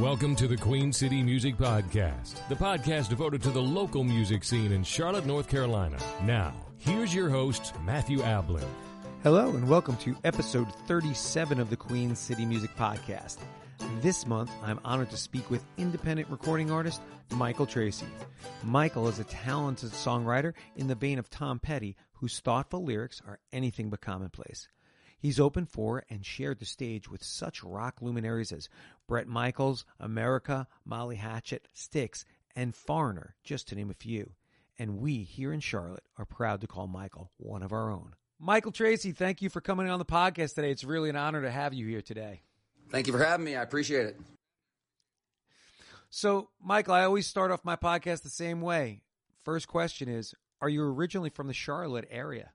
Welcome to the Queen City Music Podcast, the podcast devoted to the local music scene in Charlotte, North Carolina. Now, here's your host, Matthew Ablin. Hello, and welcome to episode 37 of the Queen City Music Podcast. This month, I'm honored to speak with independent recording artist Michael Tracy. Michael is a talented songwriter in the vein of Tom Petty, whose thoughtful lyrics are anything but commonplace. He's opened for and shared the stage with such rock luminaries as Bret Michaels, America, Molly Hatchet, Styx, and Foreigner, just to name a few. And we here in Charlotte are proud to call Michael one of our own. Michael Tracy, thank you for coming on the podcast today. It's really an honor to have you here today. Thank you for having me. I appreciate it. So, Michael, I always start off my podcast the same way. First question is, are you originally from the Charlotte area?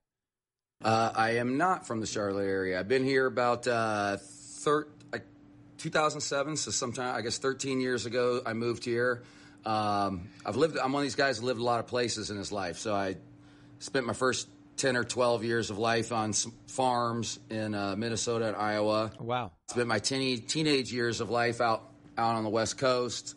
I am not from the Charlotte area. I've been here about 2007, so sometime, I guess 13 years ago, I moved here. I'm one of these guys who lived a lot of places in his life, so I spent my first 10 or 12 years of life on some farms in Minnesota and Iowa. Wow. Spent my teenage years of life out on the West Coast.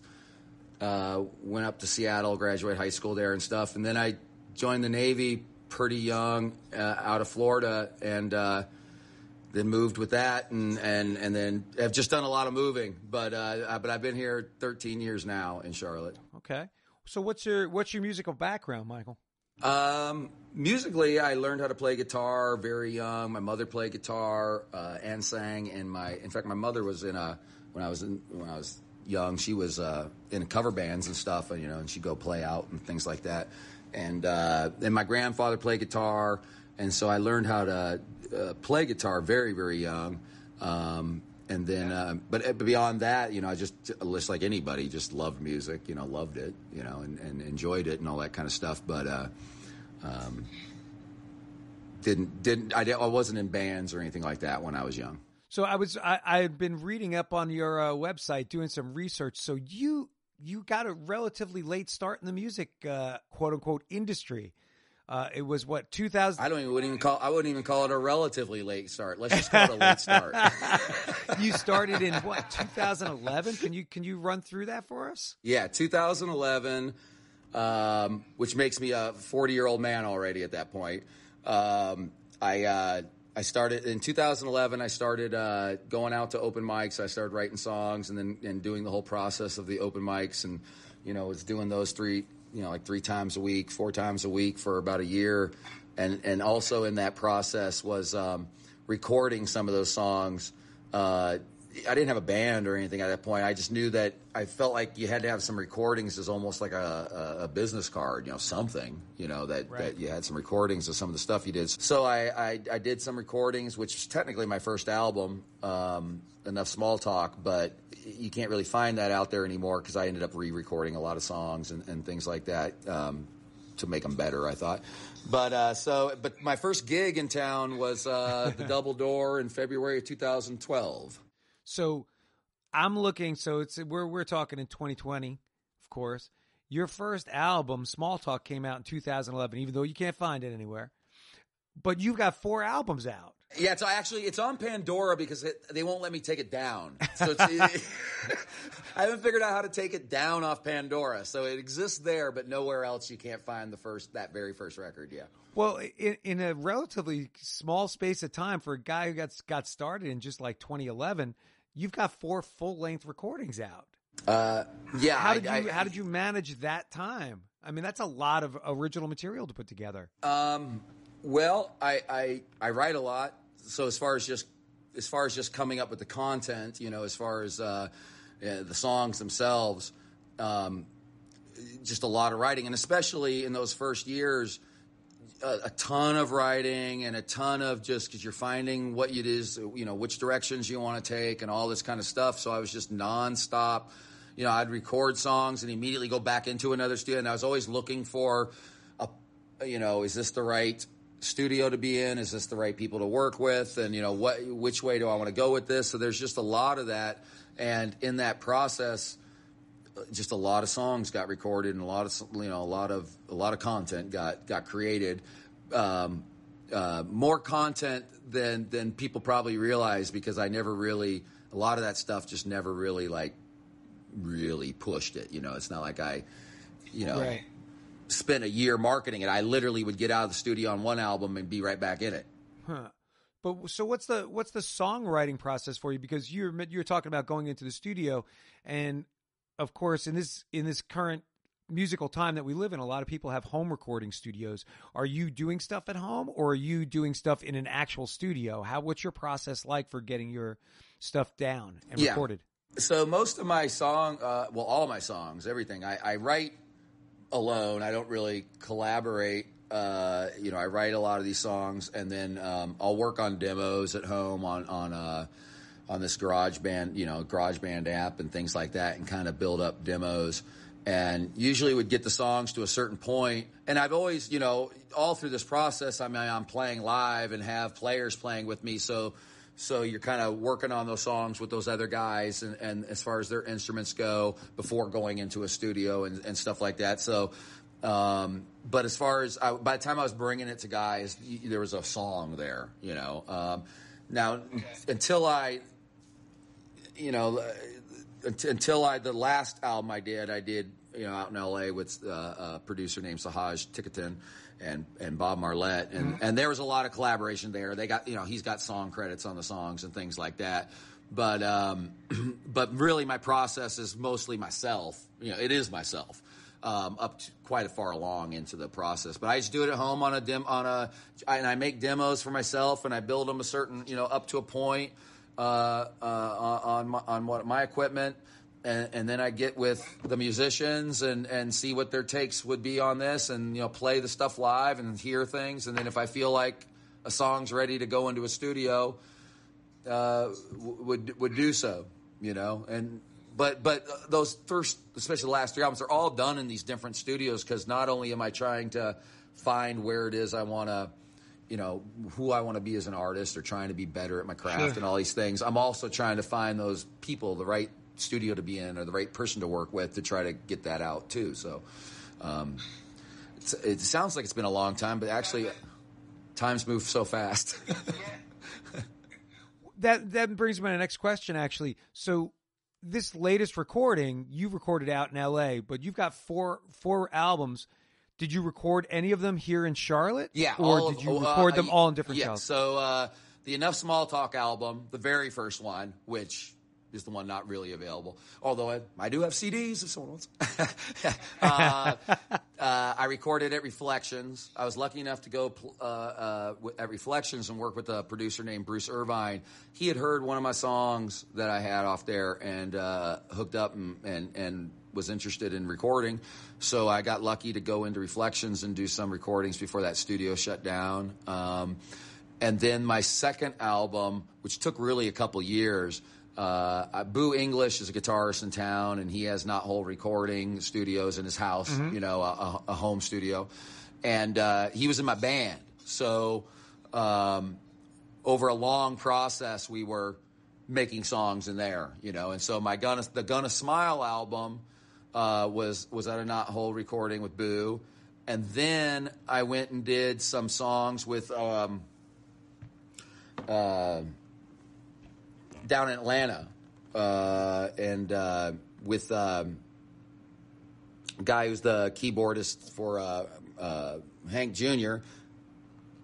Went up to Seattle, graduated high school there and stuff, and then I joined the Navy pretty young out of Florida, and then moved with that, and then have just done a lot of moving. But I've been here 13 years now in Charlotte. Okay. So what's your musical background, Michael? Musically, I learned how to play guitar very young. My mother played guitar and sang. In fact, my mother was when I was young, she was in cover bands and stuff, and she'd go play out and things like that. And my grandfather played guitar, and so I learned how to play guitar very, very young. And then, but beyond that, I just like anybody, just loved music, loved it, and enjoyed it and all that kind of stuff. But I wasn't in bands or anything like that when I was young. So I had been reading up on your website, doing some research. So you got a relatively late start in the music, quote unquote, industry. It was what, 2000? I wouldn't even call it a relatively late start. Let's just call it a late start. You started in what, 2011? Can you run through that for us? Yeah, 2011, which makes me a 40-year-old man already at that point. I started in 2011. I started going out to open mics. I started writing songs and doing the whole process of the open mics, and was doing those three times a week, 4 times a week for about a year, and also in that process was recording some of those songs. I didn't have a band or anything at that point. I just knew that I felt like you had to have some recordings as almost like a business card, something, that, right. That you had some recordings of some of the stuff you did. So I did some recordings, which is technically my first album, Enough Small Talk, but you can't really find that out there anymore because I ended up re-recording a lot of songs and things like that to make them better, I thought. But my first gig in town was the Double Door in February of 2012. So I'm looking. So we're talking in 2020, of course. Your first album, Small Talk, came out in 2011, even though you can't find it anywhere. But you've got 4 albums out. Yeah, it's on Pandora because they won't let me take it down. So I haven't figured out how to take it down off Pandora. So it exists there, but nowhere else you can't find that very first record. Yeah. Well, in a relatively small space of time for a guy who got started in just like 2011, you've got 4 full-length recordings out. Yeah. How did you manage that time? I mean, that's a lot of original material to put together. Well, I write a lot. So as far as just coming up with the content, as far as the songs themselves, just a lot of writing, and especially in those first years, a ton of writing and a ton of just because you're finding what it is, which directions you want to take and all this kind of stuff. So I was just nonstop. I'd record songs and immediately go back into another studio, and I was always looking for is this the right studio to be in? Is this the right people to work with? And which way do I want to go with this? So there's just a lot of that, and in that process, just a lot of songs got recorded and a lot of content got created. more content than people probably realize, because I never really, a lot of that stuff just never really really pushed it. It's not like I, Right. spent a year marketing it. I literally would get out of the studio on one album and be right back in it. Huh. But so what's the songwriting process for you? Because you're talking about going into the studio, and of course in this current musical time that we live in, a lot of people have home recording studios. Are you doing stuff at home, or are you doing stuff in an actual studio? What's your process like for getting your stuff down and recorded? So most of my all my songs, everything, I write alone. I don't really collaborate. I write a lot of these songs, and then I'll work on demos at home on this GarageBand app and things like that, and kind of build up demos. And usually would get the songs to a certain point. And I've always, all through this process, I'm playing live and have players playing with me. So you're kind of working on those songs with those other guys, and as far as their instruments go, before going into a studio and stuff like that. So, but as far as by the time I was bringing it to guys, there was a song there, Now, until the last album I did out in LA with a producer named Sahaj Ticketon and Bob Marlette, and there was a lot of collaboration there. They got, he's got song credits on the songs and things like that. But really my process is mostly myself. It is myself. Up to quite far along into the process, but I just do it at home and I make demos for myself, and I build them a certain, up to a point, on my equipment, and then I get with the musicians and see what their takes would be on this, and play the stuff live and hear things, and then if I feel like a song's ready to go into a studio, would do so, and. But those first, especially the last 3 albums, are all done in these different studios, because not only am I trying to find where it is I want to, who I want to be as an artist, or trying to be better at my craft and all these things, I'm also trying to find those people, the right studio to be in, or the right person to work with, to try to get that out too. So it sounds like it's been a long time, but actually times move so fast. That brings me to my next question, actually. So this latest recording you recorded out in LA, but you've got four albums. Did you record any of them here in Charlotte? Yeah. Or did you record them all in different towns? So the Enough Small Talk album, the very first one, which is the one not really available, although I do have CDs if someone wants. I recorded at Reflections. I was lucky enough to go at Reflections and work with a producer named Bruce Irvine. He had heard one of my songs that I had off there and hooked up and was interested in recording. So I got lucky to go into Reflections and do some recordings before that studio shut down. And then my second album, which took really a couple years, Boo English is a guitarist in town, and he has Knothole recording studios in his house, a home studio. And he was in my band. So over a long process, we were making songs in there, And so the Gonna Smile album was at a Knothole recording with Boo. And then I went and did some songs with down in Atlanta, and with a guy who's the keyboardist for Hank Jr.,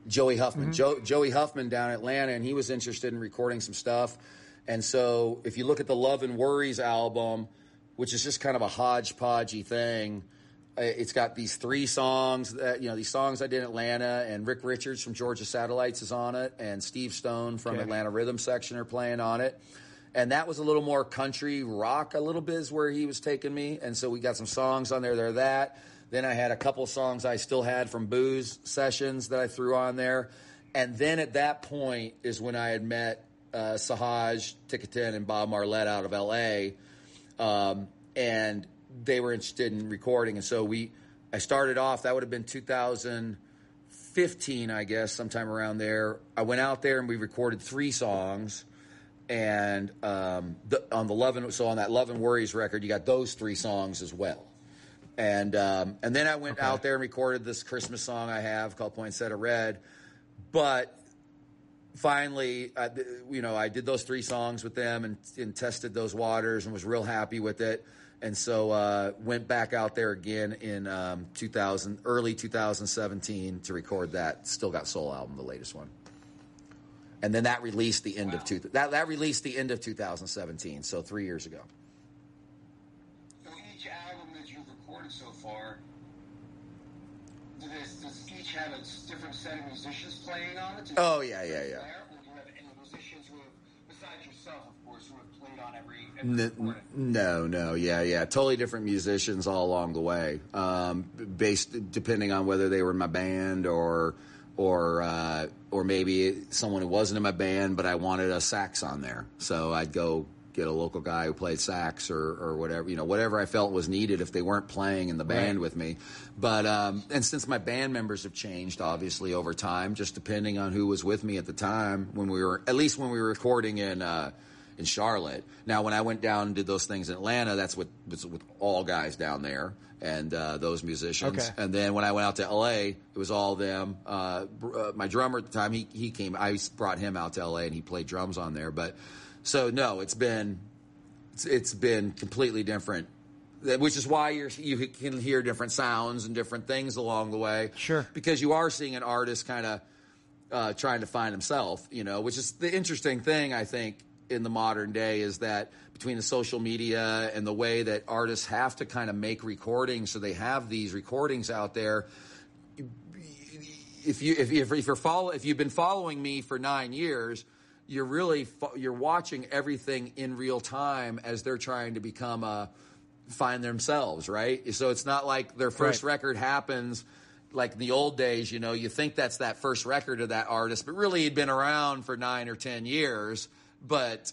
Joey Huffman. Joey Huffman down in Atlanta, and he was interested in recording some stuff. And so if you look at the Love and Worries album, which is just kind of a hodgepodgey thing, it's got these 3 songs that, these songs I did in Atlanta, and Rick Richards from Georgia Satellites is on it, and Steve Stone from Atlanta Rhythm Section are playing on it. And that was a little more country rock, a little bit is where he was taking me. And so we got some songs on there that. Then I had a couple songs I still had from Boo's sessions that I threw on there. And then at that point is when I had met Sahaj Ticketon and Bob Marlette out of L.A., and they were interested in recording. And so I started off, that would have been 2015, I guess, sometime around there. I went out there and we recorded 3 songs. And on that Love and Worries record, you got those 3 songs as well. And then I went out there and recorded this Christmas song I have called Poinsettia Red, But finally, I did those 3 songs with them and tested those waters and was real happy with it. And so went back out there again in early 2017 to record that Still Got Soul album, the latest one. And then that released the end of that released the end of 2017, so 3 years ago. So each album that you've recorded so far, does each have a different set of musicians playing on it? Oh, yeah. Or do you have any musicians who have, besides yourself, of course, who have played on every recording? No, yeah. Totally different musicians all along the way, depending on whether they were in my band or maybe someone who wasn't in my band, but I wanted a sax on there. So I'd go get a local guy who played sax or whatever, whatever I felt was needed if they weren't playing in the band with me. But, and since my band members have changed, obviously, over time, just depending on who was with me at the time when we were recording in Charlotte. Now, when I went down and did those things in Atlanta, that's with all guys down there and those musicians. Okay. And then when I went out to L.A., it was all them. My drummer at the time, he came. I brought him out to L.A. and he played drums on there. But so no, it's been completely different. Which is why you can hear different sounds and different things along the way. Sure. Because you are seeing an artist kind of trying to find himself. Which is the interesting thing, I think, in the modern day, is that between the social media and the way that artists have to kind of make recordings, so they have these recordings out there. If you've been following me for 9 years, you're watching everything in real time as they're trying to find themselves, right? So it's not like their first record happens like in the old days. You think that's that first record of that artist, but really he'd been around for 9 or 10 years. But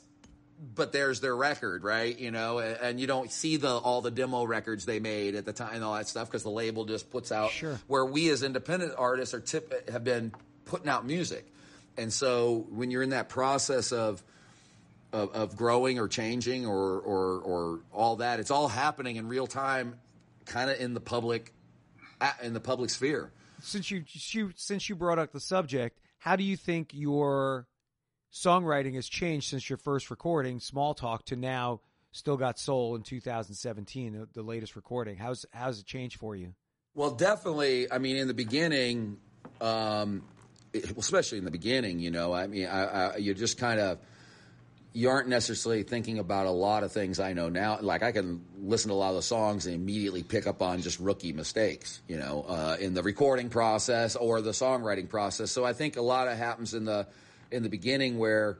there's their record, right? And you don't see all the demo records they made at the time and all that stuff because the label just puts out. Sure. Where we as independent artists have been putting out music, and so when you're in that process of growing or changing or all that, it's all happening in real time, kind of in the public sphere. Since you brought up the subject, how do you think your songwriting has changed since your first recording, Small Talk, to now Still Got Soul in 2017, the latest recording? How's it changed for you? Well, definitely. I mean, in the beginning, especially in the beginning, you're just kind of, you aren't necessarily thinking about a lot of things I know now. Like I can listen to a lot of the songs and immediately pick up on just rookie mistakes, in the recording process or the songwriting process. So I think a lot of happens in the beginning where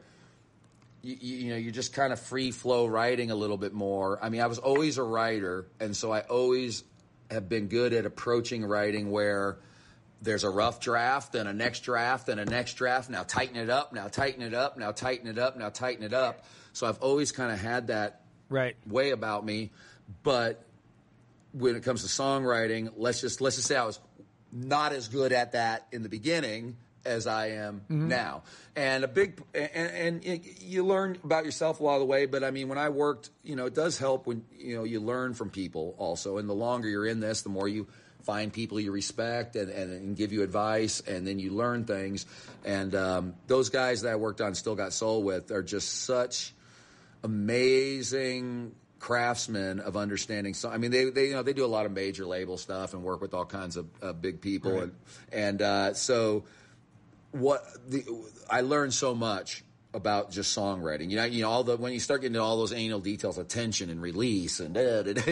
you're just kind of free flow writing a little bit more. I mean, I was always a writer, and so I always have been good at approaching writing where there's a rough draft and a next draft and a next draft. Now tighten it up, now tighten it up, now tighten it up, now tighten it up. So I've always kind of had that way about me. But when it comes to songwriting, let's just say I was not as good at that in the beginning as I am now. And you learn about yourself along the way. But I mean, when I worked, it does help when, you learn from people also. And the longer you're in this, the more you find people you respect and give you advice, and then you learn things. And those guys that I worked on Still Got Soul with are just such amazing craftsmen of understanding. So I mean, they do a lot of major label stuff and work with all kinds of big people, right. and so I learned so much about just songwriting. When you start getting into all those anal details of tension and release and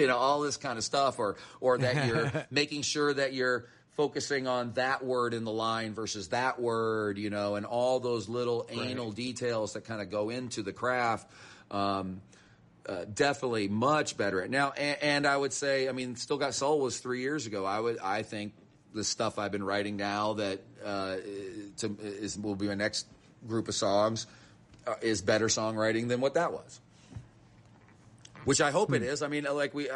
all this kind of stuff, or that you're making sure that you're focusing on that word in the line versus that word, and all those little anal details that kind of go into the craft. Definitely much better at now. And I would say, I mean, Still Got Soul was 3 years ago. I think the stuff I've been writing now that will be my next group of songs is better songwriting than what that was. Which I hope it is. I mean, like we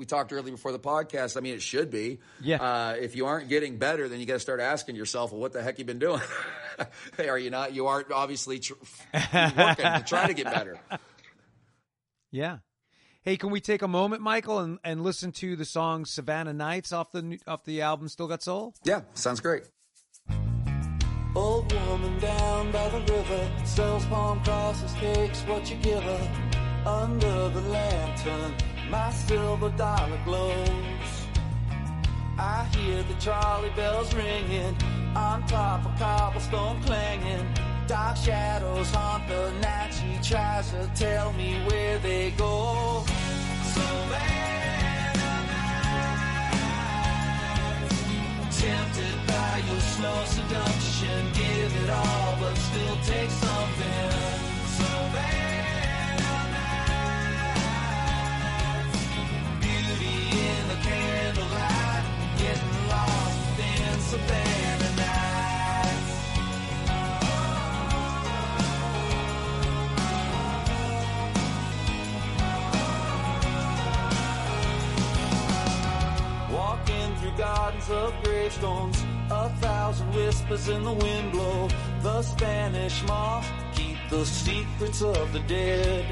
talked earlier before the podcast. I mean, it should be. Yeah. If you aren't getting better, then you got to start asking yourself, well, what the heck you been doing? Are you not? You aren't obviously working to try to get better. Yeah. Hey, can we take a moment, Michael, and listen to the song "Savannah Nights" off the album Still Got Soul? Yeah, sounds great. Old woman down by the river sells palm crosses, cakes, what you give her. Under the lantern, my silver dollar glows. I hear the trolley bells ringing, on top of cobblestone clanging. Dark shadows haunt the night, she tries to tell me where they go. Savannah nights, tempted by your slow seduction, give it all but still take something. Savannah nights, beauty in the candlelight, getting lost within Savannah nights. Walking through gardens of gravestones, 1,000 whispers in the wind blow. The Spanish moss keep the secrets of the dead.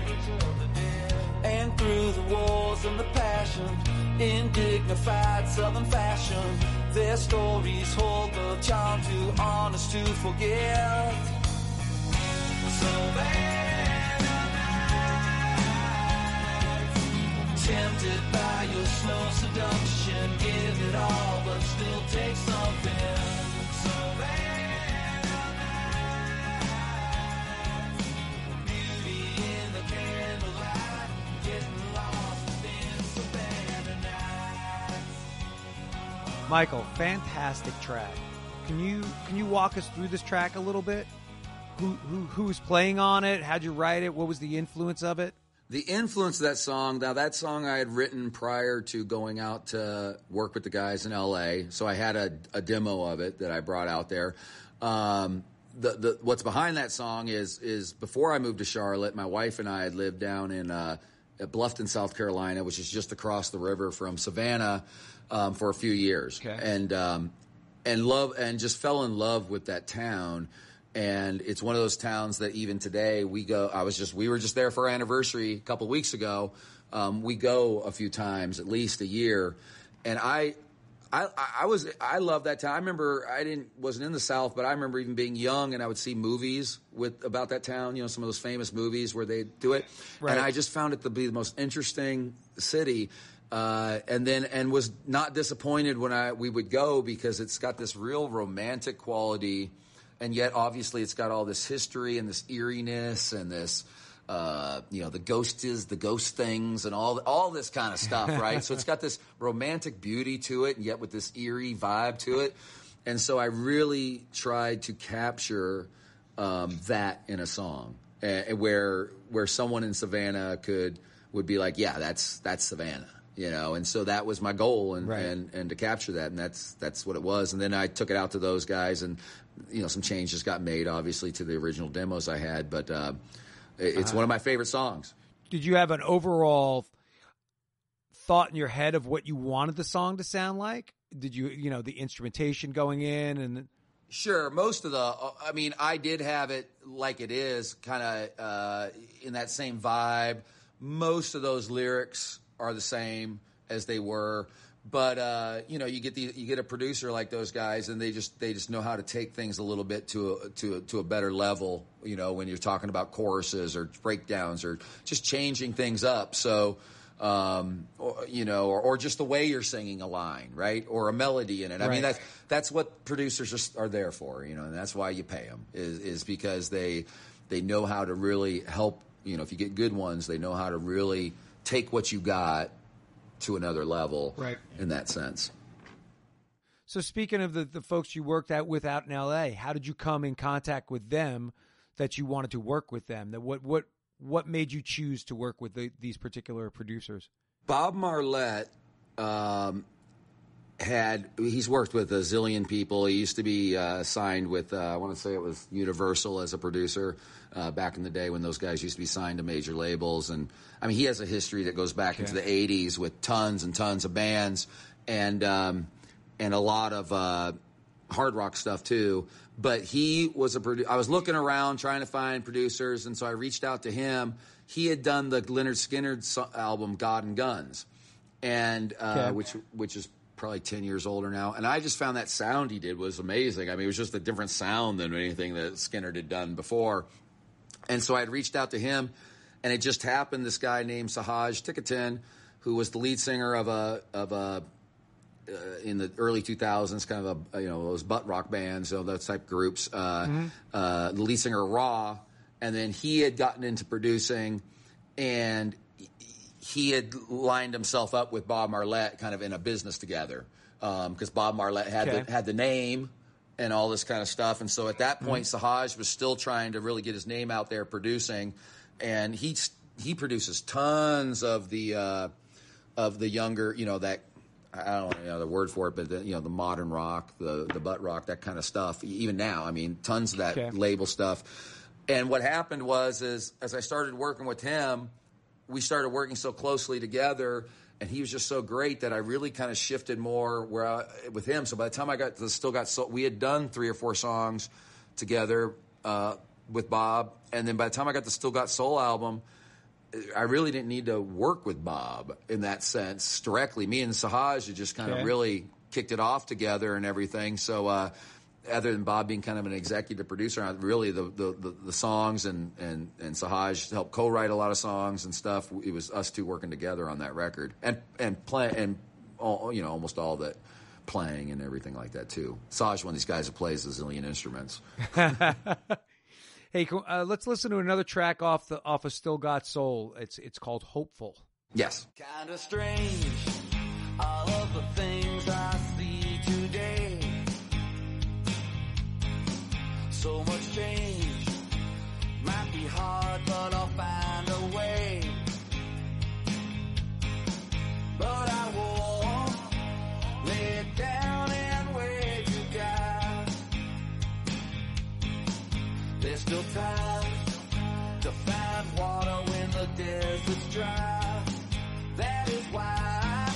And through the wars and the passion, in dignified southern fashion, their stories hold the charm too honest to forget. Savannah nights, tempted by your slow seduction, give it all but still take something. Savannah nights, beauty in the candlelight, getting lost within Savannah nights. Michael, fantastic track. Can you walk us through this track a little bit? Who's playing on it? How'd you write it? What was the influence of it? The influence of that song, now that song I had written prior to going out to work with the guys in L.A., so I had a demo of it that I brought out there. What's behind that song is before I moved to Charlotte, my wife and I had lived down in Bluffton, South Carolina, which is just across the river from Savannah, for a few years. Okay. And just fell in love with that town. And it's one of those towns that even today we were just there for our anniversary a couple weeks ago. We go a few times, at least a year. And I love that town. I remember wasn't in the South, but I remember even being young and I would see movies about that town, some of those famous movies where they do it. Right. And I just found it to be the most interesting city. And was not disappointed when we would go, because it's got this real romantic quality. And yet, obviously, it's got all this history and this eeriness and this, the ghost things and all this kind of stuff, right? So it's got this romantic beauty to it, and yet with this eerie vibe to it. And so I really tried to capture that in a song, where someone in Savannah would be like, yeah, that's Savannah. And so that was my goal, and to capture that, and that's what it was. And then I took it out to those guys, and some changes got made, obviously, to the original demos I had. But it's one of my favorite songs. Did you have an overall thought in your head of what you wanted the song to sound like? Did you, the instrumentation going in and? Sure. Most of I did have it like it is, kind of in that same vibe. Most of those lyrics are the same as they were. But you get a producer like those guys, and they just know how to take things a little bit to a better level. When you're talking about choruses or breakdowns or just changing things up. So, or just the way you're singing a line, right, or a melody in it. I mean, that's what producers are there for. And that's why you pay them is because they know how to really help. If you get good ones, they know how to really take what you got to another level, right, in that sense. So speaking of the folks you worked with out in L.A., how did you come in contact with them that you wanted to work with them? What made you choose to work with these particular producers? Bob Marlette he's worked with a zillion people. He used to be signed with, I want to say it was Universal as a producer back in the day when those guys used to be signed to major labels. And I mean, he has a history that goes back into the 80s with tons and tons of bands and a lot of hard rock stuff too. But he was I was looking around trying to find producers, and so I reached out to him. He had done the Lynyrd Skynyrd album God and Guns, and which is probably 10 years older now. And I just found that sound he did was amazing. I mean, it was just a different sound than anything that Skinner had done before. And so I had reached out to him, and it just happened. This guy named Sahaj Tikatin, who was the lead singer of a in the early 2000s, kind of those butt rock bands, those type groups. The lead singer Raw, and then he had gotten into producing, and he had lined himself up with Bob Marlette, kind of in a business together, because Bob Marlette had the name and all this kind of stuff. And so at that point, Sahaj was still trying to really get his name out there producing, and he produces tons of the younger, that, I don't know the word for it, but the modern rock, the butt rock, that kind of stuff. Even now, I mean, tons of that label stuff. And what happened was, as I started working with him, we started working so closely together, and he was just so great that I really kind of shifted more with him. So by the time I got to Still Got Soul, we had done 3 or 4 songs together with Bob, and then by the time I got the Still Got Soul album, I really didn't need to work with Bob in that sense directly. Me and Sahaj had just kind of really kicked it off together and everything. So other than Bob being kind of an executive producer, really the songs and Sahaj helped co-write a lot of songs and stuff. It was us two working together on that record and play, and almost all that playing and everything like that too. Sahaj, one of these guys who plays a zillion instruments. Hey, let's listen to another track off of Still Got Soul. It's called Hopeful. Yes. Kinda strange, all of the things I see today. So much change, might be hard, but I'll find a way. But I won't lay it down and wait to God. There's still time to find water when the desert's dry. That is why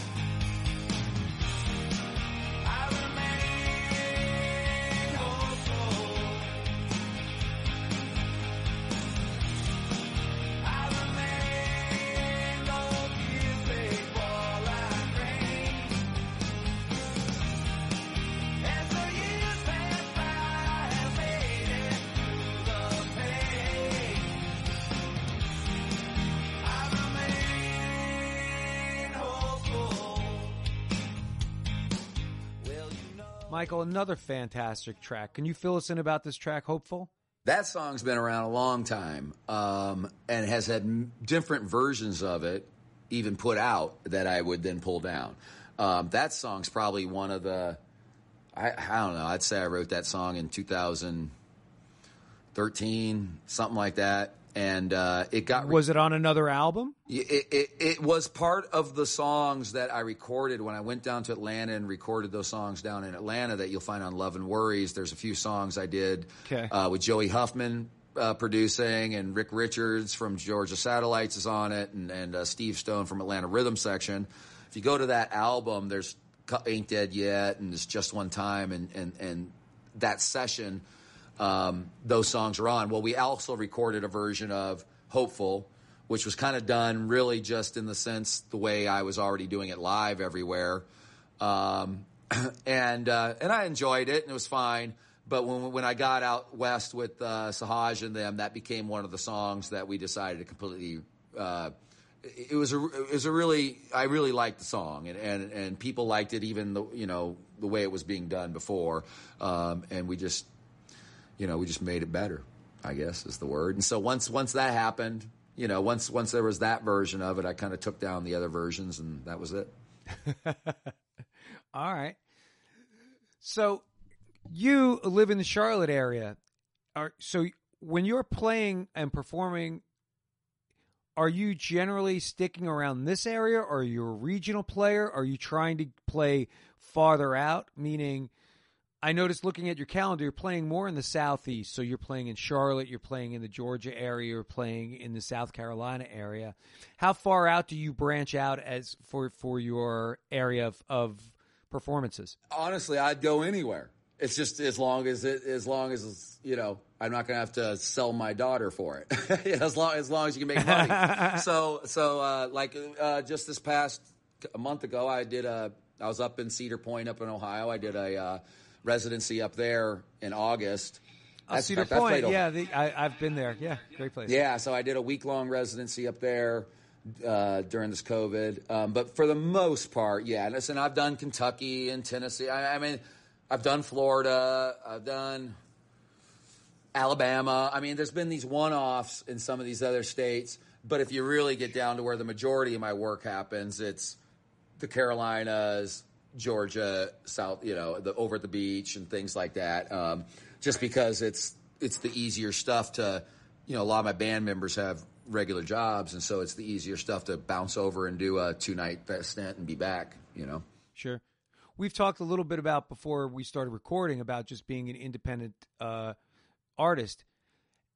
I remain hopeful. I remain, though tears may fall like rain. As the years pass by and made it through the pain, I remain hopeful. Well, Michael, another fantastic track. Can you fill us in about this track, Hopeful? That song's been around a long time, and has had different versions of it even put out that I would then pull down. That song's probably one of the, I don't know, I'd say I wrote that song in 2013, something like that. And it got... Was it on another album? It was part of the songs that I recorded when I went down to Atlanta and recorded those songs down in Atlanta that you'll find on Love and Worries. There's a few songs I did with Joey Huffman producing, and Rick Richards from Georgia Satellites is on it, and Steve Stone from Atlanta Rhythm Section. If you go to that album, there's Ain't Dead Yet, and It's Just One Time, and that session... those songs are on. Well, we also recorded a version of Hopeful, which was kind of done really just in the sense the way I was already doing it live everywhere. And I enjoyed it, and it was fine. But when I got out west with Sahaj and them, that became one of the songs that we decided to completely... I really liked the song, and people liked it, even the way it was being done before. And we just made it better, I guess is the word. And so once that happened, once there was that version of it, I kind of took down the other versions, and that was it. All right. So you live in the Charlotte area. So when you're playing and performing, are you generally sticking around this area, or are you a regional player? Are you trying to play farther out, meaning... I noticed looking at your calendar, you're playing more in the Southeast. So you're playing in Charlotte, you're playing in the Georgia area, you're playing in the South Carolina area. How far out do you branch out as for your area of performances? Honestly, I'd go anywhere. It's just as long as I'm not going to have to sell my daughter for it. as long as you can make money. So just this past a month ago, I did a I was up in Cedar Point up in Ohio. I did a residency up there in August. Cedar Point, I've been there. Yeah, great place. Yeah, so I did a week-long residency up there during this COVID. But for the most part, yeah. Listen, I've done Kentucky and Tennessee. I mean, I've done Florida. I've done Alabama. I mean, there's been these one-offs in some of these other states. But if you really get down to where the majority of my work happens, it's the Carolinas, Georgia, South, over at the beach and things like that. Just because it's the easier stuff to, a lot of my band members have regular jobs, and so it's the easier stuff to bounce over and do a 2-night stint and be back, Sure. We've talked a little bit about, before we started recording, about just being an independent artist.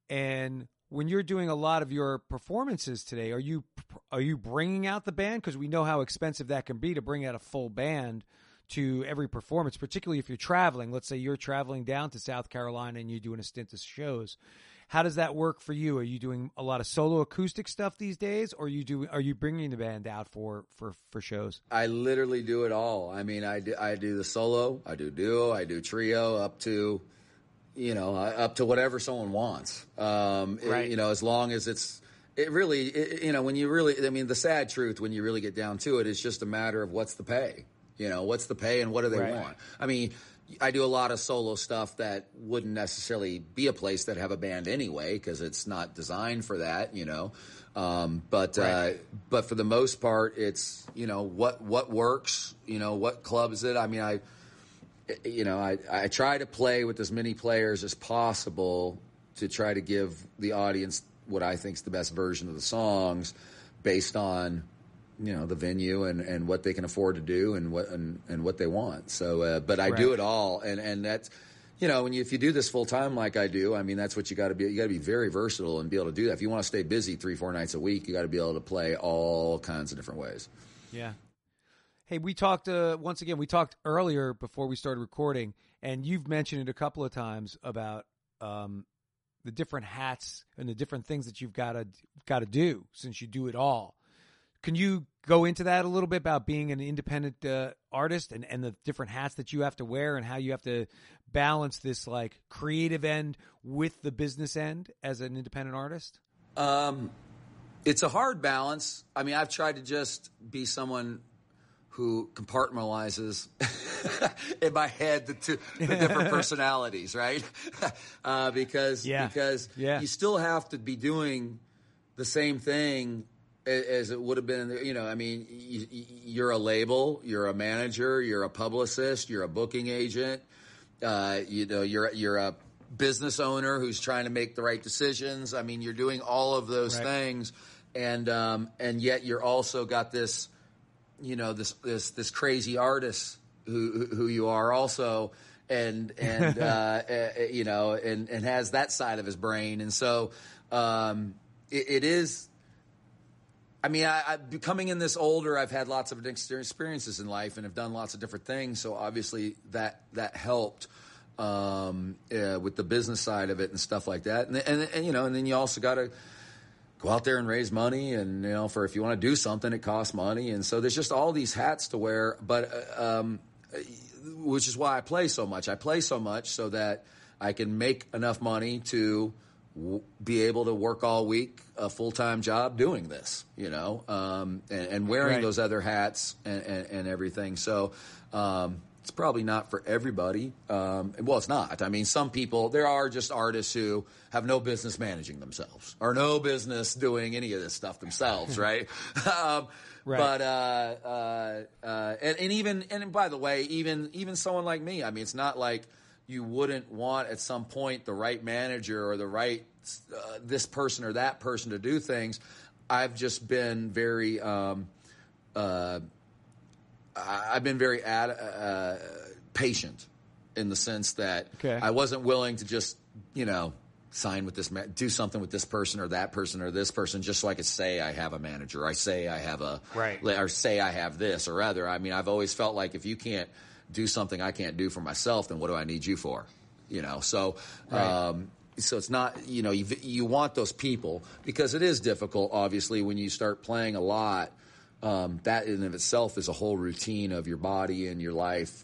And when you're doing a lot of your performances today, are you bringing out the band? Because we know how expensive that can be to bring out a full band to every performance, particularly if you're traveling. Let's say you're traveling down to South Carolina and you're doing a stint of shows. How does that work for you? Are you doing a lot of solo acoustic stuff these days, or are you bringing the band out for shows? I literally do it all. I mean, I do the solo, I do duo, I do trio, up to whatever someone wants. Right. As long as when you really, I mean, the sad truth when you really get down to it, it's just a matter of what's the pay. What's the pay and what do they want? I mean, I do a lot of solo stuff that wouldn't necessarily be a place that have a band anyway, because it's not designed for that, But for the most part, it's, what works, what club is it? I mean, I try to play with as many players as possible to try to give the audience what I think is the best version of the songs based on, the venue and what they can afford to do and what they want. So, but I do it all. And that's, if you do this full time, like I do, I mean, that's what you got to be. You got to be very versatile and be able to do that. If you want to stay busy 3-4 nights a week, you got to be able to play all kinds of different ways. Yeah. Hey, we talked, once again, we talked earlier before we started recording, and you've mentioned it a couple of times about, the different hats and the different things that you've got to do since you do it all. Can you go into that a little bit about being an independent artist and the different hats that you have to wear and how you have to balance this like creative end with the business end as an independent artist? It's a hard balance. I mean, I've tried to just be someone who compartmentalizes in my head the different personalities, right? Because you still have to be doing the same thing as it would have been, I mean, you're a label, you're a manager, you're a publicist, you're a booking agent, you're a business owner who's trying to make the right decisions. I mean, you're doing all of those things, and yet you're also got this, this crazy artist who you are also, and has that side of his brain, and so it is. I mean, I becoming in this older, I've had lots of experiences in life and have done lots of different things. So obviously that helped with the business side of it and stuff like that. And then you also got to go out there and raise money, and for if you want to do something, it costs money. And so there's just all these hats to wear. But which is why I play so much. I play so much so that I can make enough money to be able to work all week, a full-time job doing this, and wearing those other hats and everything. So it's probably not for everybody. Well, it's not. I mean, some people, there are just artists who have no business managing themselves or no business doing any of this stuff themselves, right? But and by the way, even someone like me, I mean, it's not like you wouldn't want at some point the right manager or the right this person or that person to do things. I've just been very patient in the sense that I wasn't willing to just sign with this do something with this person or that person or this person just so I could say I have a manager, or I say I have or say I have this, or rather, I mean, I've always felt like if you can't do something I can't do for myself, then what do I need you for? So so it's not, you want those people, because it is difficult, obviously, when you start playing a lot that in and of itself is a whole routine of your body and your life,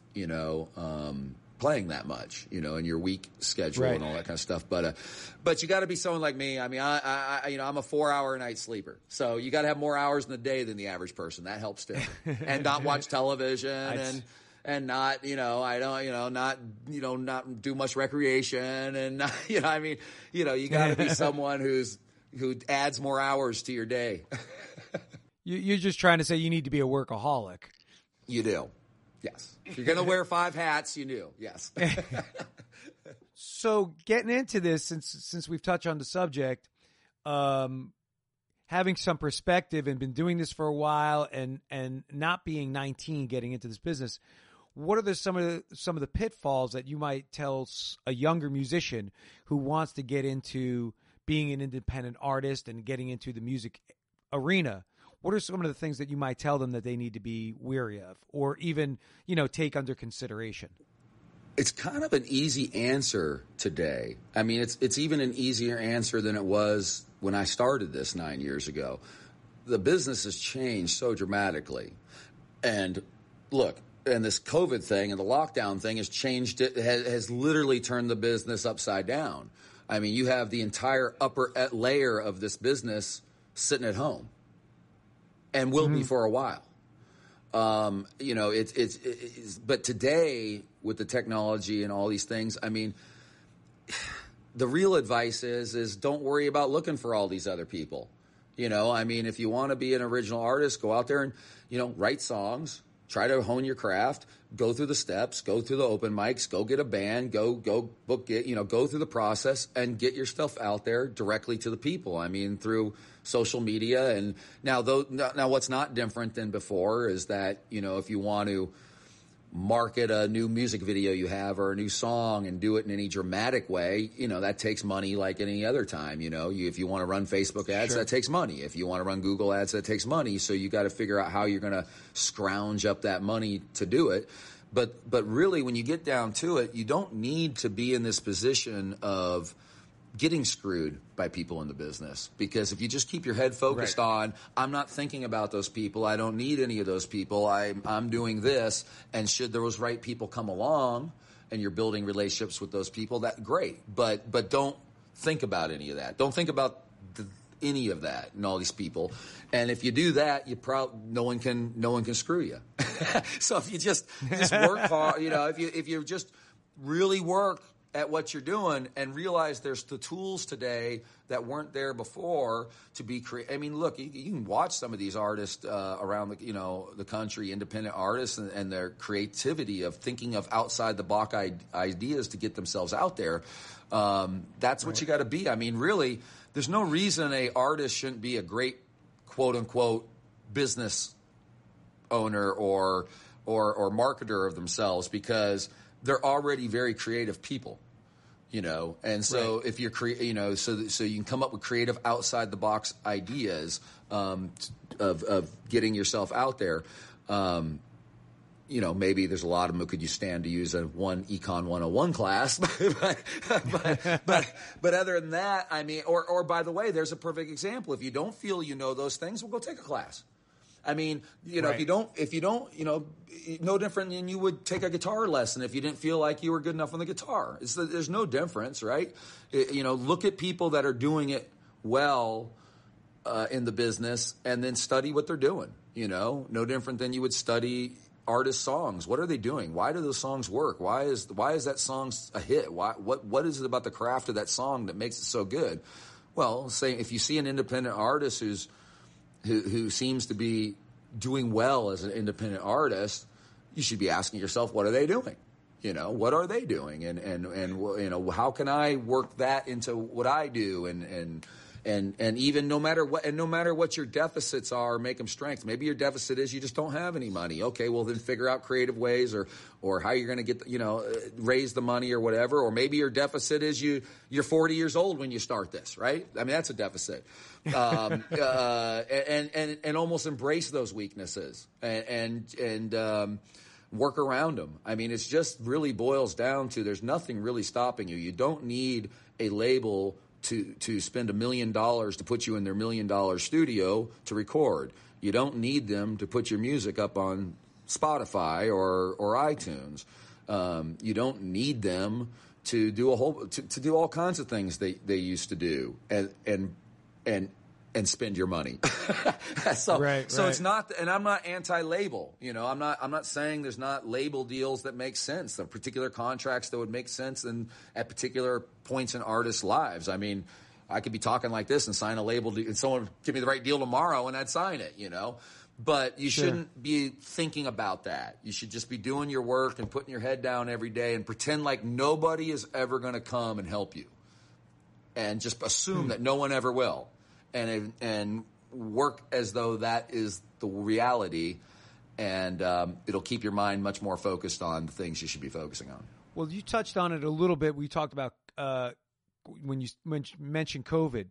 playing that much, and your week schedule and all that kind of stuff. But you got to be someone like me. I mean, I'm a 4-hour a night sleeper, so you got to have more hours in the day than the average person. That helps too, and not watch television and not, not do much recreation and not, you got to be someone who adds more hours to your day. You're just trying to say you need to be a workaholic. You do. Yes. If you're going to wear 5 hats, you do. Yes. So getting into this, since we've touched on the subject, having some perspective and been doing this for a while and not being 19 getting into this business, what are some of the pitfalls that you might tell a younger musician who wants to get into being an independent artist and getting into the music arena? What are some of the things that you might tell them that they need to be wary of or even, take under consideration? It's kind of an easy answer today. I mean, it's even an easier answer than it was when I started this 9 years ago. The business has changed so dramatically. And look, and this COVID thing and the lockdown thing has changed it, has literally turned the business upside down. I mean, you have the entire upper layer of this business sitting at home. And will be for a while. But today with the technology and all these things, I mean, the real advice is don't worry about looking for all these other people. I mean, if you want to be an original artist, go out there and, write songs, try to hone your craft, go through the steps, go through the open mics, go get a band, go book it, go through the process and get your stuff out there directly to the people. I mean, through social media. And now what's not different than before is that, if you want to market a new music video you have or a new song and do it in any dramatic way, that takes money like any other time. If you want to run Facebook ads, that takes money. If you want to run Google ads, that takes money. So you got to figure out how you're going to scrounge up that money to do it. But really, when you get down to it, you don't need to be in this position of getting screwed by people in the business, because if you just keep your head focused on, I'm not thinking about those people, I don't need any of those people, I'm doing this, and should those right people come along and you're building relationships with those people, that great, but don't think about any of that. Don't think about any of that and all these people. And if you do that, no one can screw you. So if you just work hard, if you just really work at what you're doing and realize there's the tools today that weren't there before to be creative. I mean, look, you can watch some of these artists around the country, independent artists, and their creativity of thinking of outside the box ideas to get themselves out there. That's what you got to be. I mean, really, there's no reason an artist shouldn't be a great quote unquote business owner or marketer of themselves, because they're already very creative people, and so if you're so you can come up with creative outside the box ideas of getting yourself out there. Maybe there's a lot of them who could you stand to use a Econ 101 class, but other than that, I mean, or by the way, there's a perfect example. If you don't feel those things, well, go take a class. I mean, if you don't, no different than you would take a guitar lesson if you didn't feel like you were good enough on the guitar. There's no difference, right? Look at people that are doing it well in the business and then study what they're doing. No different than you would study artist songs. What are they doing? Why do those songs work? Why is that song a hit? What is it about the craft of that song that makes it so good? Well, say if you see an independent artist who seems to be doing well as an independent artist, you should be asking yourself, what are they doing? What are they doing? And how can I work that into what I do? And even no matter what your deficits are, make them strengths. Maybe your deficit is you just don't have any money. Okay, well then figure out creative ways or how you're going to get, raise the money or whatever. Or maybe your deficit is you're 40 years old when you start this, right? I mean, that's a deficit. And almost embrace those weaknesses and work around them. I mean, it's just really boils down to there's nothing really stopping you. You don't need a label to spend $1 million to put you in their $1 million studio to record. You don't need them to put your music up on Spotify or iTunes. You don't need them to do to do all kinds of things they used to do and spend your money. So it's not, and I'm not anti-label. You know, I'm not saying there's not label deals that make sense, the particular contracts that would make sense at particular points in artists' lives. I mean, I could be talking like this and sign a label and someone would give me the right deal tomorrow and I'd sign it, you know. But you shouldn't be thinking about that. You should just be doing your work and putting your head down every day and pretend like nobody is ever going to come and help you. And just assume that no one ever will. And work as though that is the reality. And it'll keep your mind much more focused on the things you should be focusing on. Well, you touched on it a little bit. We talked about when you mentioned COVID.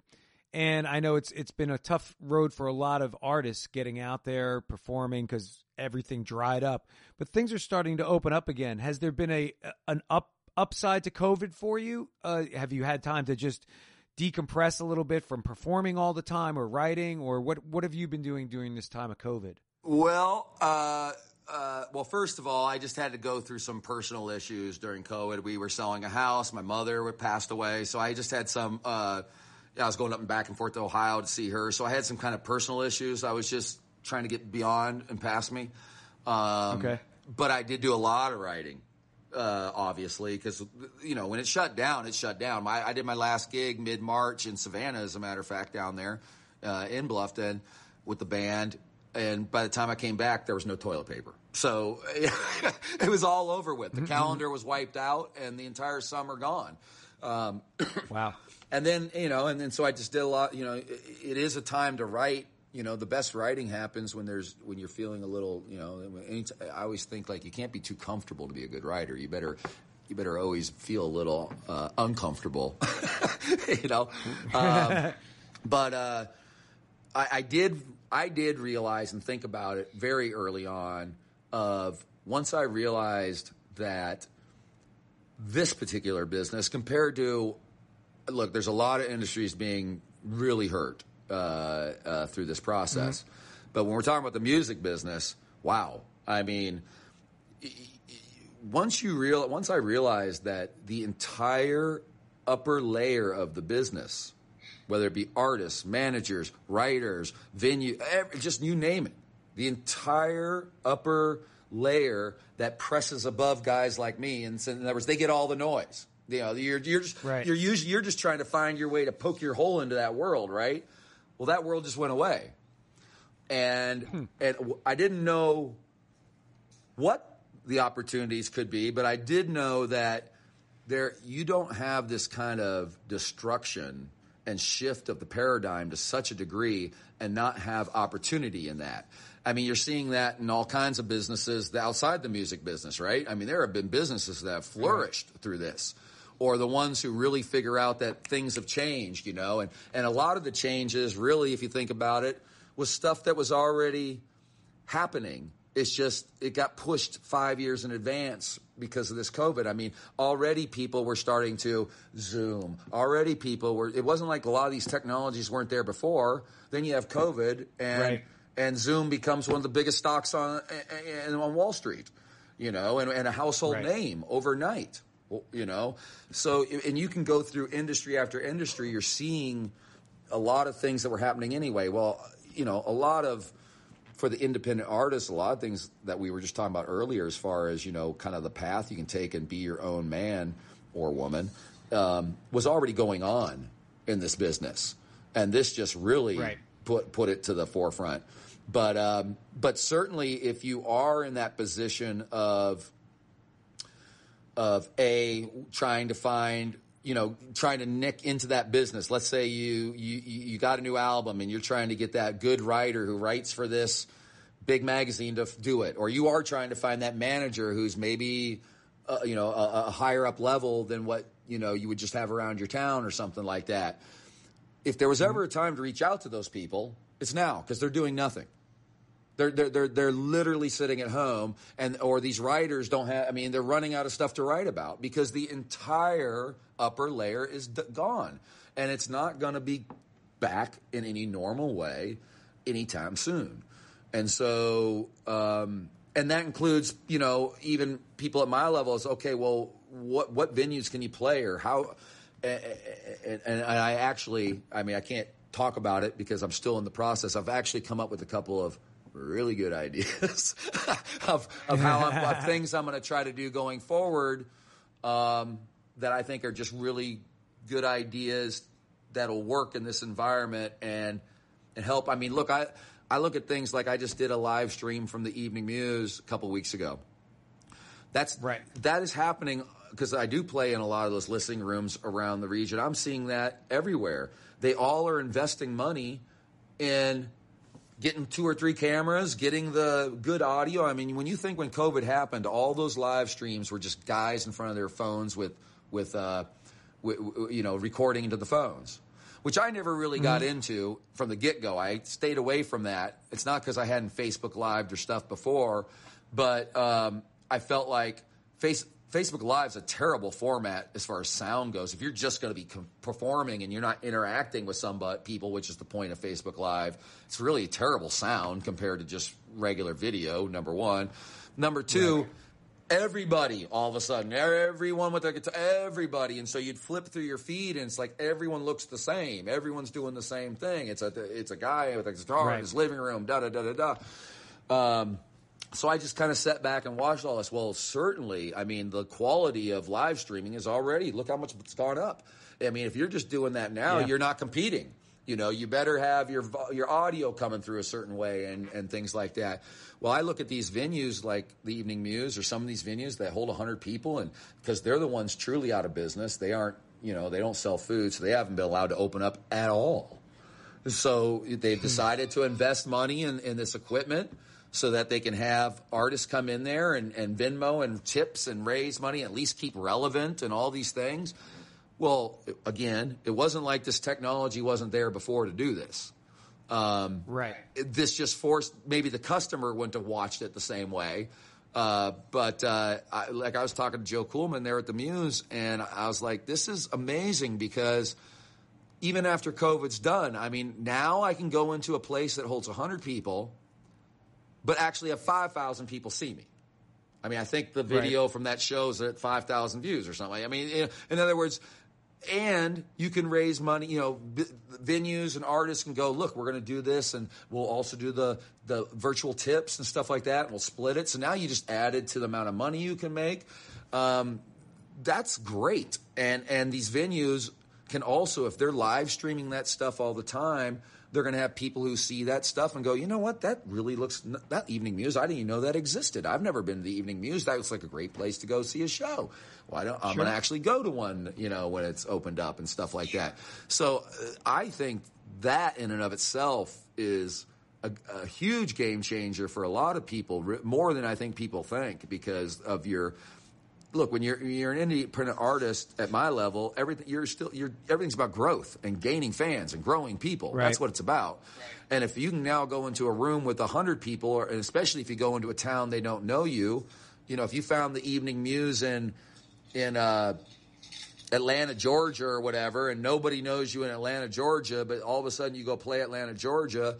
And I know it's been a tough road for a lot of artists getting out there performing because everything dried up. But things are starting to open up again. Has there been an upside to COVID for you? Have you had time to just decompress a little bit from performing all the time or writing, or what have you been doing during this time of COVID? Well, first of all, I just had to go through some personal issues during COVID. We were selling a house. My mother passed away, so I just had some. I was going up and back and forth to Ohio to see her, so I had some kind of personal issues. I was just trying to get beyond and past me. Okay. But I did do a lot of writing, obviously, because, you know, when it shut down, it shut down. I did my last gig mid-March in Savannah, as a matter of fact, down there in Bluffton with the band. And by the time I came back, there was no toilet paper. So it was all over with. The calendar was wiped out and the entire summer gone. Wow. And then, you know, so I just did a lot, you know, it is a time to write. You know, the best writing happens when you're feeling a little, you know, I always think, like, you can't be too comfortable to be a good writer. You better always feel a little uncomfortable, you know. But I did realize and think about it very early on once I realized that this particular business compared to, look, there's a lot of industries being really hurt through this process. Mm-hmm. But when we're talking about the music business, wow. I mean, once I realized that the entire upper layer of the business, whether it be artists, managers, writers, venue, just you name it, the entire upper layer that presses above guys like me, and in other words, they get all the noise. You know, you're just trying to find your way to poke your hole into that world, right? Well, that world just went away, and I didn't know what the opportunities could be, but I did know that you don't have this kind of destruction and shift of the paradigm to such a degree and not have opportunity in that. I mean, you're seeing that in all kinds of businesses outside the music business, right? I mean, there have been businesses that have flourished through this, or the ones who really figure out that things have changed, you know. And a lot of the changes, really, if you think about it, was stuff that was already happening. It's just it got pushed 5 years in advance because of this COVID. I mean, already people were starting to Zoom. Already people were – it wasn't like a lot of these technologies weren't there before. Then you have COVID, and Zoom becomes one of the biggest stocks on Wall Street, you know, and a household name overnight, you know. So – and you can go through industry after industry. You're seeing a lot of things that were happening anyway. Well, you know, a lot of – for the independent artists, a lot of things that we were just talking about earlier as far as, you know, kind of the path you can take and be your own man or woman was already going on in this business. And this just really put it to the forefront. But certainly if you are in that position of trying to find, you know, trying to nick into that business. Let's say you got a new album and you're trying to get that good writer who writes for this big magazine to do it. Or you are trying to find that manager who's maybe, you know, a higher up level than what, you know, you would just have around your town or something like that. If there was ever a time to reach out to those people, it's now, because they're doing nothing. They're literally sitting at home, or these writers don't have. I mean, they're running out of stuff to write about because the entire upper layer is gone. and it's not going to be back in any normal way anytime soon. And so, and that includes, even people at my level is, okay, well, what venues can you play, or how? And I can't talk about it because I'm still in the process. I've actually come up with a couple of really good ideas of things I'm going to try to do going forward, that I think are just really good ideas that'll work in this environment and help. I mean, look, I look at things like I just did a live stream from the Evening Muse a couple weeks ago. That is happening because I do play in a lot of those listening rooms around the region. I'm seeing that everywhere. They all are investing money in getting 2 or 3 cameras, getting the good audio. I mean, when you think when COVID happened, all those live streams were just guys in front of their phones with recording into the phones, which I never really got into from the get-go. I stayed away from that. It's not because I hadn't Facebook Lived or stuff before, but I felt like Facebook Live is a terrible format as far as sound goes. If you're just going to be performing and you're not interacting with people, which is the point of Facebook Live, it's really a terrible sound compared to just regular video, number one. Number two, everybody, all of a sudden, everyone with their guitar, everybody. And so you'd flip through your feed and it's like everyone looks the same. Everyone's doing the same thing. It's a guy with a guitar in his living room, da-da-da-da-da. So I just kind of sat back and watched all this. Well, certainly, I mean, the quality of live streaming is already, look how much it's gone up. I mean, if you're just doing that now, you're not competing. You better have your audio coming through a certain way and things like that. Well, I look at these venues like the Evening Muse or some of these venues that hold 100 people, and because they're the ones truly out of business. They aren't, they don't sell food, so they haven't been allowed to open up at all. So they've decided to invest money in this equipment so that they can have artists come in there and Venmo and tips and raise money, at least keep relevant and all these things. Well, again, it wasn't like this technology wasn't there before to do this. This just forced, maybe the customer wouldn't have watched it the same way. But I was talking to Joe Kuhlman there at the Muse, and I was like, this is amazing because even after COVID's done, I mean, now I can go into a place that holds 100 people, but actually have 5,000 people see me. I mean, I think the video from that show is at 5,000 views or something. I mean, in other words, and you can raise money, venues and artists can go, look, we're going to do this, and we'll also do the virtual tips and stuff like that, and we'll split it. So now you just added to the amount of money you can make. That's great. And these venues can also, if they're live streaming that stuff all the time, they're going to have people who see that stuff and go, you know what, that really looks, that Evening Muse, I didn't even know that existed. I've never been to the Evening Muse. That looks like a great place to go see a show. Well, I'm going to actually go to one, when it's opened up and stuff like that. So I think that in and of itself is a huge game changer for a lot of people, more than I think people think, because of look, when you're an independent artist at my level, everything's about growth and gaining fans and growing people. That's what it's about. And if you can now go into a room with 100 people, and especially if you go into a town they don't know you, if you found the Evening Muse in Atlanta, Georgia or whatever, and nobody knows you in Atlanta, Georgia, but all of a sudden you go play Atlanta, Georgia,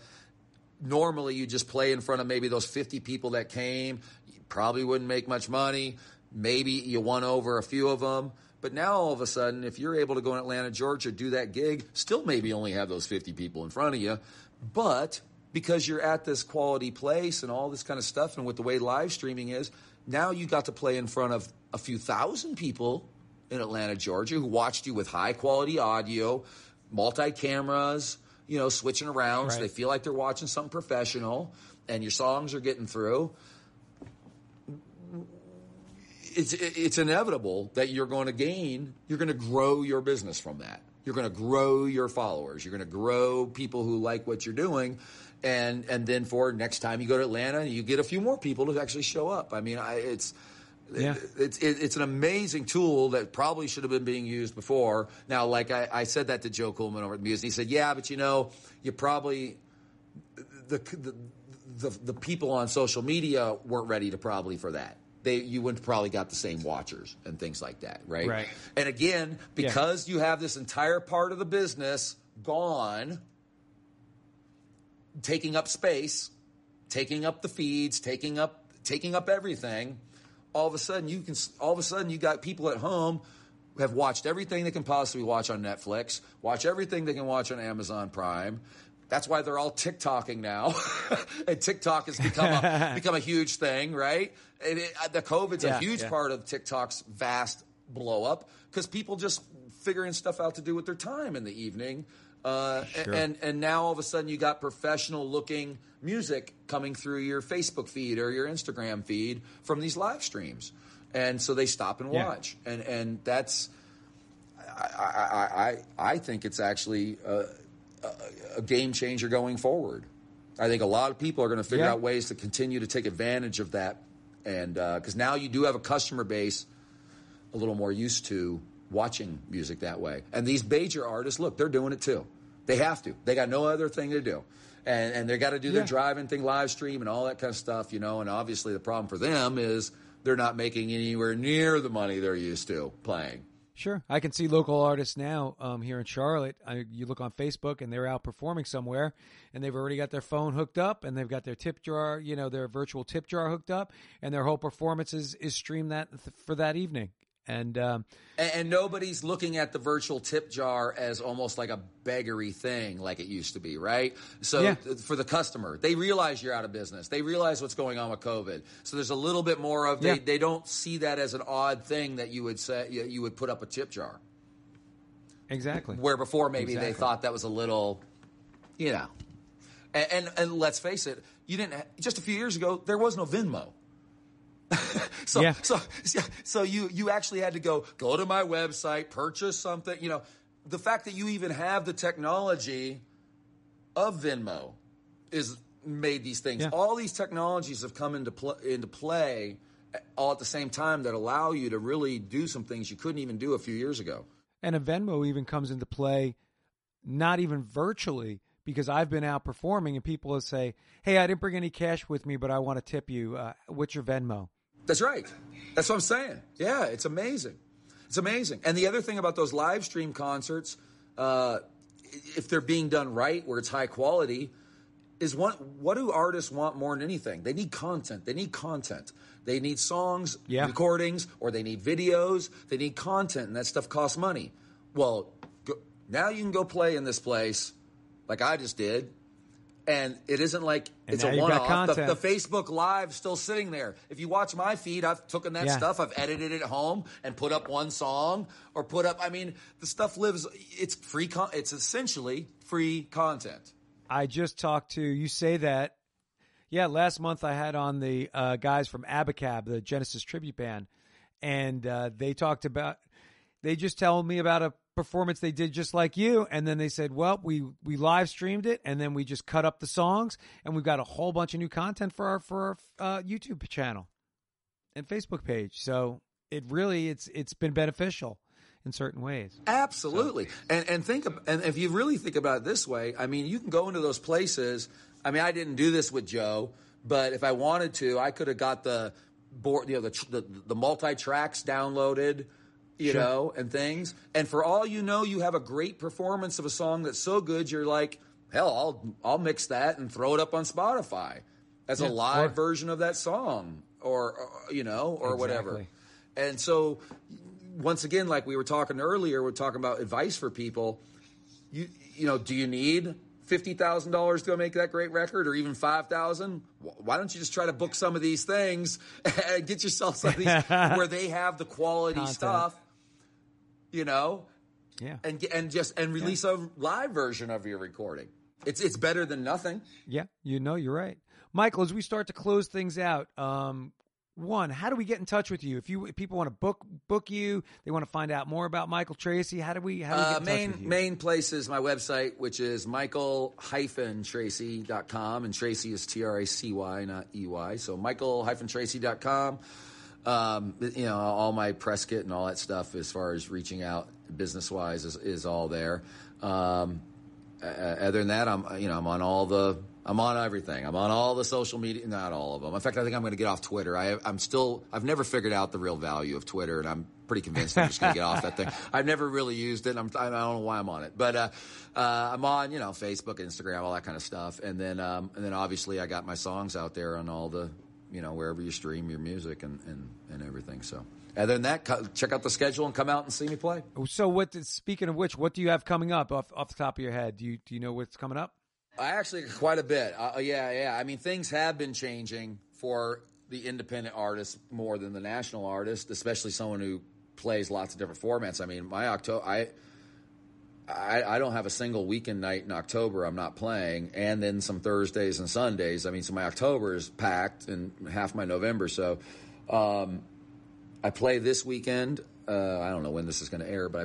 normally you just play in front of maybe those 50 people that came. You probably wouldn't make much money. Maybe you won over a few of them. But now all of a sudden, if you're able to go in Atlanta, Georgia, do that gig, still maybe only have those 50 people in front of you. But because you're at this quality place and all this kind of stuff, and with the way live streaming is, now you got to play in front of a few thousand people in Atlanta, Georgia, who watched you with high quality audio, multi-cameras, switching around so they feel like they're watching something professional, and your songs are getting through. It's inevitable that you're going to grow your business from that. You're going to grow your followers. You're going to grow people who like what you're doing. And then for next time you go to Atlanta, you get a few more people to actually show up. I mean, it's an amazing tool that probably should have been being used before. Now, like I said that to Joe Kuhlman over at the Muse, and he said, yeah, but you probably, the people on social media weren't ready for that. you wouldn't probably got the same watchers and things like that, right? Right. And again, because you have this entire part of the business gone, taking up space, taking up the feeds, taking up everything, all of a sudden you got people at home who have watched everything they can possibly watch on Netflix, watch everything they can watch on Amazon Prime. That's why they're all TikToking now, and TikTok has become a huge thing, right? And the COVID's a huge part of TikTok's vast blow up because people just figuring stuff out to do with their time in the evening. Sure. And now all of a sudden you got professional looking music coming through your Facebook feed or your Instagram feed from these live streams, and so they stop and watch, and that's I think it's actually a game changer going forward. I think a lot of people are going to figure out ways to continue to take advantage of that, and because now you do have a customer base a little more used to watching music that way. And these major artists, look, they're doing it too. They have to. They got no other thing to do. And they got to do their driving thing, live stream and all that kind of stuff, and obviously the problem for them is they're not making anywhere near the money they're used to playing. Sure. I can see local artists now here in Charlotte. You look on Facebook and they're out performing somewhere and they've already got their phone hooked up and they've got their tip jar, their virtual tip jar hooked up, and their whole performance is streamed for that evening. And nobody's looking at the virtual tip jar as almost like a beggary thing like it used to be, right? So for the customer, they realize you're out of business. They realize what's going on with COVID. So there's a little bit more of they don't see that as an odd thing that you would say you would put up a tip jar. Exactly. Where before maybe they thought that was a little, And let's face it, just a few years ago there was no Venmo. So you actually had to go to my website, purchase something. The fact that you even have the technology of Venmo is made these things. All these technologies have come into play all at the same time that allow you to really do some things you couldn't even do a few years ago. And a Venmo even comes into play, not even virtually, because I've been out performing and people will say, "Hey, I didn't bring any cash with me, but I want to tip you. What's your Venmo?" That's right. That's what I'm saying. Yeah, it's amazing. It's amazing. And the other thing about those live stream concerts, if they're being done right, where it's high quality, is what do artists want more than anything? They need content. They need songs, recordings, or they need videos. They need content, and that stuff costs money. Well, now you can go play in this place like I just did. And it isn't like it's a one-off. The Facebook Live's still sitting there. If you watch my feed, I've taken that stuff, I've edited it at home and put up one song or the stuff lives. It's free. It's essentially free content. I just talked to, you say that. Yeah, last month I had on the guys from Abacab, the Genesis tribute band, and they just told me about a performance they did just like you, and then they said, well, we live streamed it and then we just cut up the songs and we've got a whole bunch of new content for our YouTube channel and Facebook page. So it really it's been beneficial in certain ways. Absolutely. So. And if you really think about it this way, you can go into those places. I didn't do this with Joe, but if I wanted to, I could have got the board, the multi-tracks downloaded, and things. And for all you know, you have a great performance of a song that's so good, you're like, hell, I'll mix that and throw it up on Spotify as a live version of that song or whatever. And so, once again, like we were talking earlier, we're talking about advice for people. Do you need $50,000 to go make that great record, or even $5,000? Why don't you just try to book some of these things and get yourself some of these where they have the quality stuff, and release a live version of your recording. It's better than nothing. Yeah, you're right, Michael. As we start to close things out, one, how do we get in touch with you? If people want to book you, they want to find out more about Michael Tracy, how do we get in touch with you? Main place is my website, which is michael-tracy.com, and Tracy is Tracy, not EY. So michael-tracy.com. All my press kit and all that stuff as far as reaching out business wise is all there. Other than that, I'm on all the I'm on everything. I'm on all the social media, not all of them. In fact, I think I'm going to get off Twitter. I've never figured out the real value of Twitter, and I'm pretty convinced I'm just going to get off that thing. I've never really used it. I don't know why I'm on it, but I'm on, Facebook, Instagram, all that kind of stuff, and then obviously I got my songs out there on all the, wherever you stream your music and everything. So, other than that, check out the schedule and come out and see me play. So, speaking of which, what do you have coming up off the top of your head? Do you know what's coming up? I actually quite a bit. Yeah. I mean, things have been changing for the independent artist more than the national artist, especially someone who plays lots of different formats. I mean, my October, I don't have a single weekend night in October I'm not playing, and then some Thursdays and Sundays. I mean, so my October is packed and half my November. So I play this weekend. I don't know when this is going to air, but I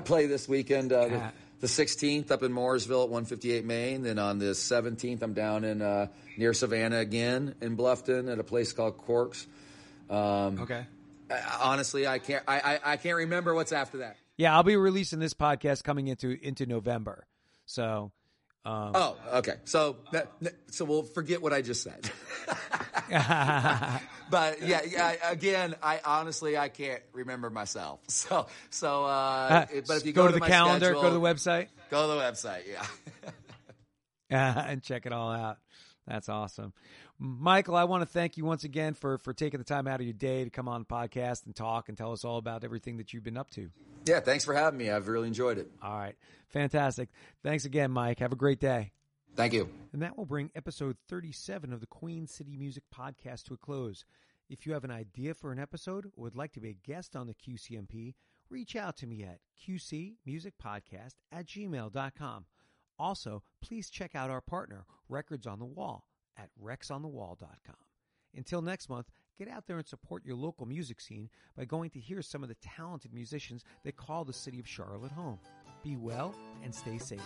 play this weekend. The 16th up in Mooresville at 158 Main. Then on the 17th, I'm down in near Savannah again in Bluffton at a place called Corks. Okay. Honestly, I can't remember what's after that. Yeah, I'll be releasing this podcast coming into November. So. Okay. So we'll forget what I just said. But yeah. Again, I honestly can't remember myself. So but if you go to the my calendar, schedule, go to the website. Go to the website, yeah. And check it all out. That's awesome. Michael, I want to thank you once again for taking the time out of your day to come on the podcast and talk and tell us all about everything that you've been up to. Yeah, thanks for having me. I've really enjoyed it. All right. Fantastic. Thanks again, Mike. Have a great day. Thank you. And that will bring episode 37 of the Queen City Music Podcast to a close. If you have an idea for an episode or would like to be a guest on the QCMP, reach out to me at qcmusicpodcast@gmail.com. Also, please check out our partner, Records on the Wall, at rexonthewall.com. Until next month, get out there and support your local music scene by going to hear some of the talented musicians that call the city of Charlotte home. Be well and stay safe.